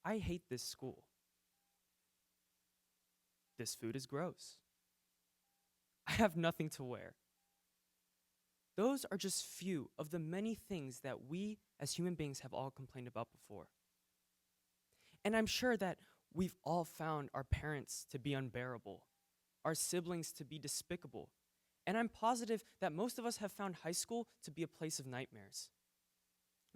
I hate this school. This food is gross. I have nothing to wear. Those are just few of the many things that we as human beings have all complained about before. And I'm sure that we've all found our parents to be unbearable, our siblings to be despicable, and I'm positive that most of us have found high school to be a place of nightmares.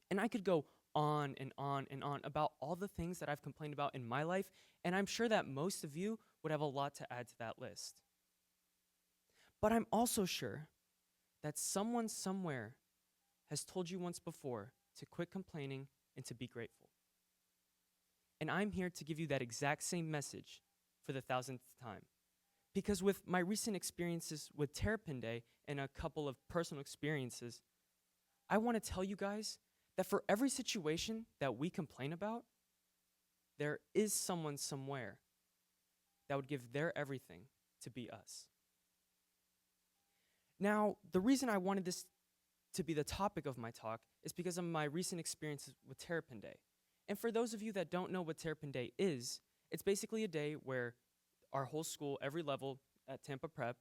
And I could go on and on and on about all the things that I've complained about in my life, and I'm sure that most of you would have a lot to add to that list. But I'm also sure that someone somewhere has told you once before to quit complaining and to be grateful. And I'm here to give you that exact same message for the thousandth time. Because with my recent experiences with Terrapin Day and a couple of personal experiences, I want to tell you guys that for every situation that we complain about, there is someone somewhere that would give their everything to be us. Now, the reason I wanted this to be the topic of my talk is because of my recent experiences with Terrapin Day. And for those of you that don't know what Terrapin Day is, it's basically a day where our whole school, every level at Tampa Prep,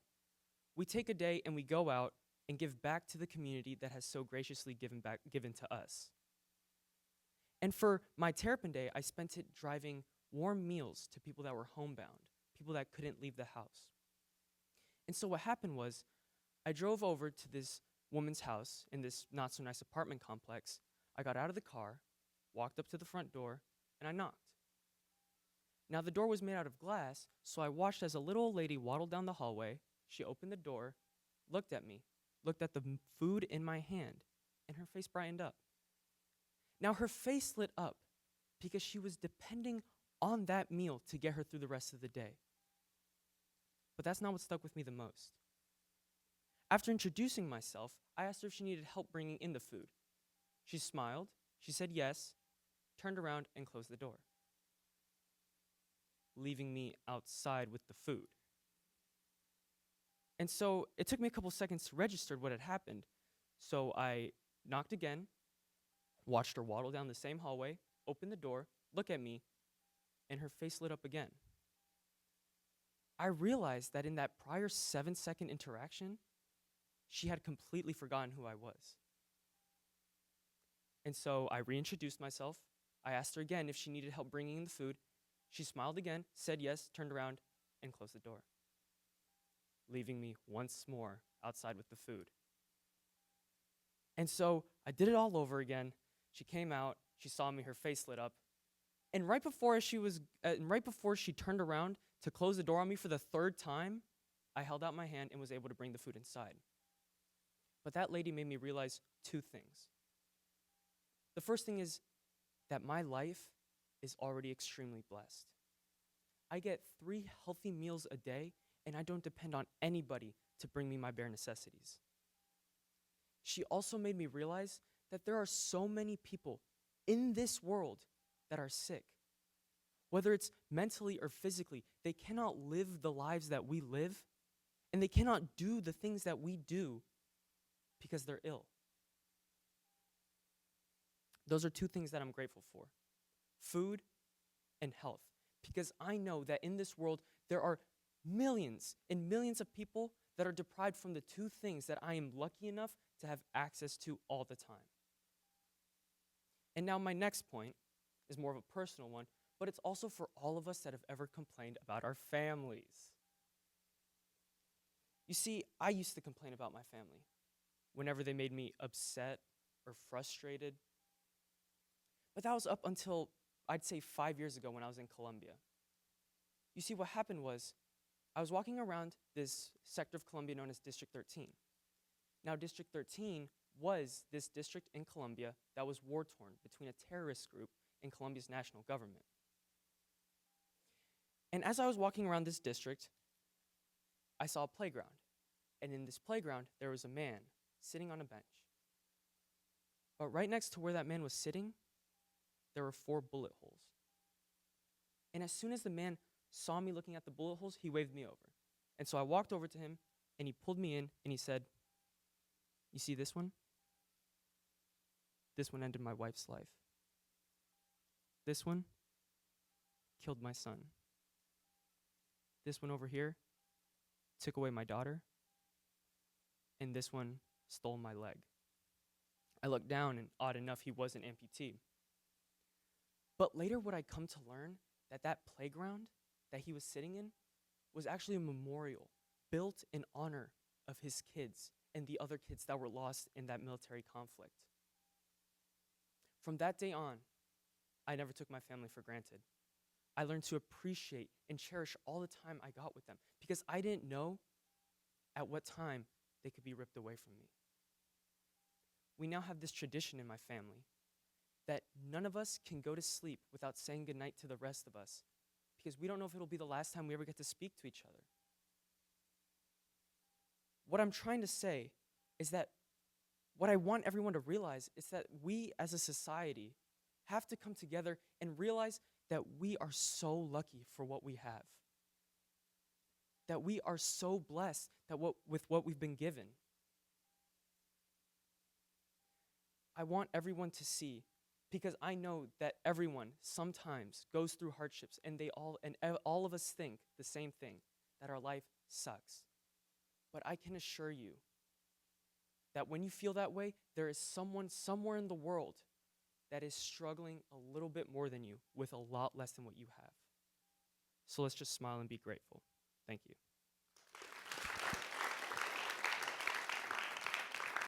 we take a day and we go out and give back to the community that has so graciously given to us. And for my Terrapin Day, I spent it driving warm meals to people that were homebound, people that couldn't leave the house. And so what happened was, I drove over to this woman's house in this not so nice apartment complex. I got out of the car, walked up to the front door, and I knocked. Now the door was made out of glass, so I watched as a little old lady waddled down the hallway. She opened the door, looked at me, looked at the food in my hand, and her face brightened up. Now her face lit up because she was depending on that meal to get her through the rest of the day. But that's not what stuck with me the most. After introducing myself, I asked her if she needed help bringing in the food. She smiled, she said yes, turned around and closed the door, leaving me outside with the food. And so it took me a couple seconds to register what had happened. So I knocked again, watched her waddle down the same hallway, open the door, look at me, and her face lit up again. I realized that in that prior 7-second interaction, she had completely forgotten who I was. And so I reintroduced myself. I asked her again if she needed help bringing in the food. She smiled again, said yes, turned around, and closed the door, leaving me once more outside with the food. And so I did it all over again. She came out, she saw me, her face lit up. And right before she turned around to close the door on me for the third time, I held out my hand and was able to bring the food inside. But that lady made me realize two things. The first thing is that my life is already extremely blessed. I get 3 healthy meals a day, and I don't depend on anybody to bring me my bare necessities. She also made me realize that there are so many people in this world that are sick. Whether it's mentally or physically, they cannot live the lives that we live, and they cannot do the things that we do because they're ill. Those are 2 things that I'm grateful for: food and health. Because I know that in this world, there are millions and millions of people that are deprived from the 2 things that I am lucky enough to have access to all the time. And now my next point is more of a personal one, but it's also for all of us that have ever complained about our families. You see, I used to complain about my family whenever they made me upset or frustrated. But that was up until, I'd say, 5 years ago when I was in Colombia. You see, what happened was, I was walking around this sector of Colombia known as District 13. Now, District 13 was this district in Colombia that was war-torn between a terrorist group and Colombia's national government. And as I was walking around this district, I saw a playground. And in this playground, there was a man sitting on a bench. But right next to where that man was sitting, there were 4 bullet holes. And as soon as the man saw me looking at the bullet holes, he waved me over. And so I walked over to him, and he pulled me in, and he said, "You see this one? This one ended my wife's life. This one killed my son. This one over here took away my daughter. And this one stole my leg. I looked down, and odd enough, he was an amputee. But later would I come to learn that that playground that he was sitting in was actually a memorial built in honor of his kids and the other kids that were lost in that military conflict. From that day on, I never took my family for granted. I learned to appreciate and cherish all the time I got with them because I didn't know at what time they could be ripped away from me. We now have this tradition in my family that none of us can go to sleep without saying goodnight to the rest of us because we don't know if it'll be the last time we ever get to speak to each other. What I'm trying to say is that what I want everyone to realize is that we as a society have to come together and realize that we are so lucky for what we have. That we are so blessed with what we've been given. I want everyone to see, because I know that everyone sometimes goes through hardships and all of us think the same thing, that our life sucks. But I can assure you that when you feel that way, there is someone somewhere in the world that is struggling a little bit more than you with a lot less than what you have. So let's just smile and be grateful. Thank you.